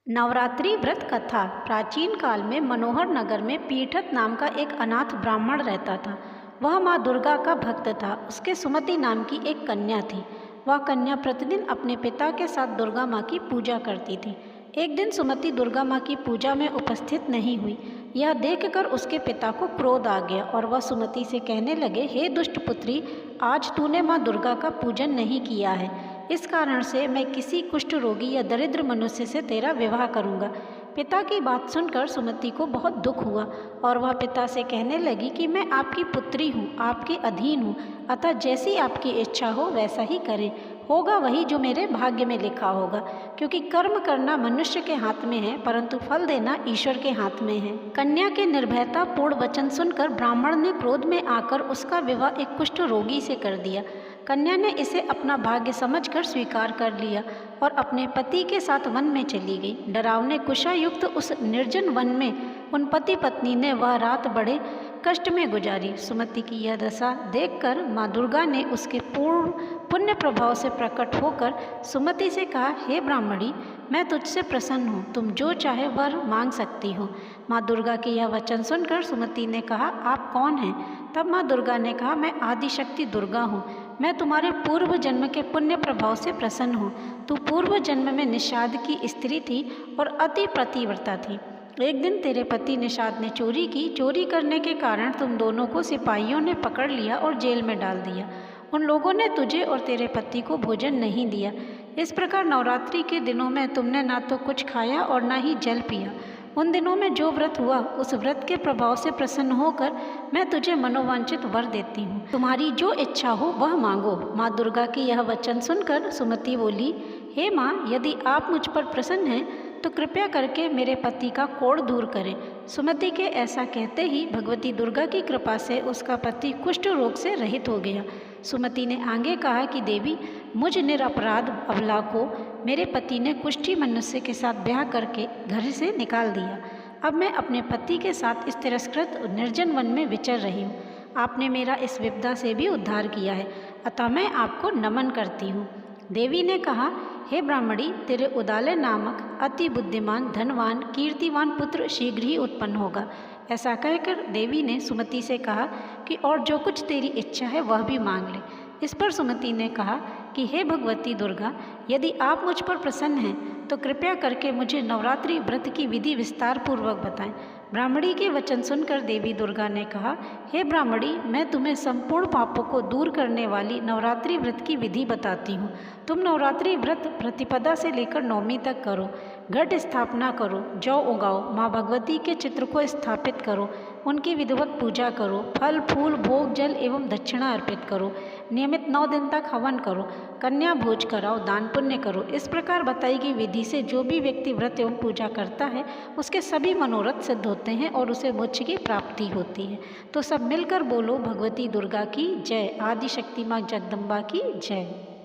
नवरात्रि व्रत कथा। प्राचीन काल में मनोहर नगर में पीठत नाम का एक अनाथ ब्राह्मण रहता था। वह माँ दुर्गा का भक्त था। उसके सुमति नाम की एक कन्या थी। वह कन्या प्रतिदिन अपने पिता के साथ दुर्गा माँ की पूजा करती थी। एक दिन सुमति दुर्गा माँ की पूजा में उपस्थित नहीं हुई। यह देखकर उसके पिता को क्रोध आ गया और वह सुमति से कहने लगे, हे दुष्ट पुत्री, आज तूने माँ दुर्गा का पूजन नहीं किया है। इस कारण से मैं किसी कुष्ठ रोगी या दरिद्र मनुष्य से तेरा विवाह करूँगा। पिता की बात सुनकर सुमति को बहुत दुख हुआ और वह पिता से कहने लगी कि मैं आपकी पुत्री हूँ, आपके अधीन हूँ, अतः जैसी आपकी इच्छा हो वैसा ही करें। होगा वही जो मेरे भाग्य में लिखा होगा, क्योंकि कर्म करना मनुष्य के हाथ में है, परंतु फल देना ईश्वर के हाथ में है। कन्या के निर्भयता पूर्ण वचन सुनकर ब्राह्मण ने क्रोध में आकर उसका विवाह एक कुष्ठ रोगी से कर दिया। कन्या ने इसे अपना भाग्य समझकर स्वीकार कर लिया और अपने पति के साथ वन में चली गई। डरावने कुशायुक्त उस निर्जन वन में उन पति पत्नी ने वह रात बड़े कष्ट में गुजारी। सुमति की यह दशा देखकर माँ दुर्गा ने उसके पूर्ण पुण्य प्रभाव से प्रकट होकर सुमति से कहा, हे ब्राह्मणी, मैं तुझसे प्रसन्न हूँ, तुम जो चाहे वर मांग सकती हो। माँ दुर्गा के यह वचन सुनकर सुमति ने कहा, आप कौन हैं? तब माँ दुर्गा ने कहा, मैं आदिशक्ति दुर्गा हूँ। मैं तुम्हारे पूर्व जन्म के पुण्य प्रभाव से प्रसन्न हूँ। तू पूर्व जन्म में निषाद की स्त्री थी और अति पतिव्रता थी। एक दिन तेरे पति निषाद ने चोरी की। चोरी करने के कारण तुम दोनों को सिपाहियों ने पकड़ लिया और जेल में डाल दिया। उन लोगों ने तुझे और तेरे पति को भोजन नहीं दिया। इस प्रकार नवरात्रि के दिनों में तुमने ना तो कुछ खाया और ना ही जल पिया। उन दिनों में जो व्रत हुआ, उस व्रत के प्रभाव से प्रसन्न होकर मैं तुझे मनोवांछित वर देती हूँ। तुम्हारी जो इच्छा हो वह मांगो। माँ दुर्गा की यह वचन सुनकर सुमति बोली, हे माँ, यदि आप मुझ पर प्रसन्न हैं तो कृपया करके मेरे पति का कोढ़ दूर करें। सुमति के ऐसा कहते ही भगवती दुर्गा की कृपा से उसका पति कुष्ठ रोग से रहित हो गया। सुमति ने आगे कहा कि देवी, मुझ निरपराध अबला को मेरे पति ने कुष्ठी मनुष्य के साथ ब्याह करके घर से निकाल दिया। अब मैं अपने पति के साथ इस तिरस्कृत निर्जन वन में विचर रही हूँ। आपने मेरा इस विपदा से भी उद्धार किया है, अतः मैं आपको नमन करती हूँ। देवी ने कहा, हे ब्राह्मणी, तेरे उदालय नामक अति बुद्धिमान, धनवान, कीर्तिवान पुत्र शीघ्र ही उत्पन्न होगा। ऐसा कहकर देवी ने सुमति से कहा कि और जो कुछ तेरी इच्छा है वह भी मांग ले। इस पर सुमति ने कहा कि हे भगवती दुर्गा, यदि आप मुझ पर प्रसन्न हैं तो कृपया करके मुझे नवरात्रि व्रत की विधि विस्तार पूर्वक बताएं। ब्राह्मणी के वचन सुनकर देवी दुर्गा ने कहा, हे ब्राह्मणी, मैं तुम्हें संपूर्ण पापों को दूर करने वाली नवरात्रि व्रत की विधि बताती हूँ। तुम नवरात्रि व्रत प्रतिपदा से लेकर नवमी तक करो। घट स्थापना करो, जौ उगाओ, माँ भगवती के चित्र को स्थापित करो, उनकी विधिवत पूजा करो, फल फूल भोग जल एवं दक्षिणा अर्पित करो, नियमित 9 दिन तक हवन करो, कन्या भोज कराओ, दान पुण्य करो। इस प्रकार बताई गई विधि से जो भी व्यक्ति व्रत एवं पूजा करता है उसके सभी मनोरथ सिद्ध होते हैं और उसे मोक्ष की प्राप्ति होती है। तो सब मिलकर बोलो, भगवती दुर्गा की जय, आदिशक्ति माँ जगदम्बा की जय।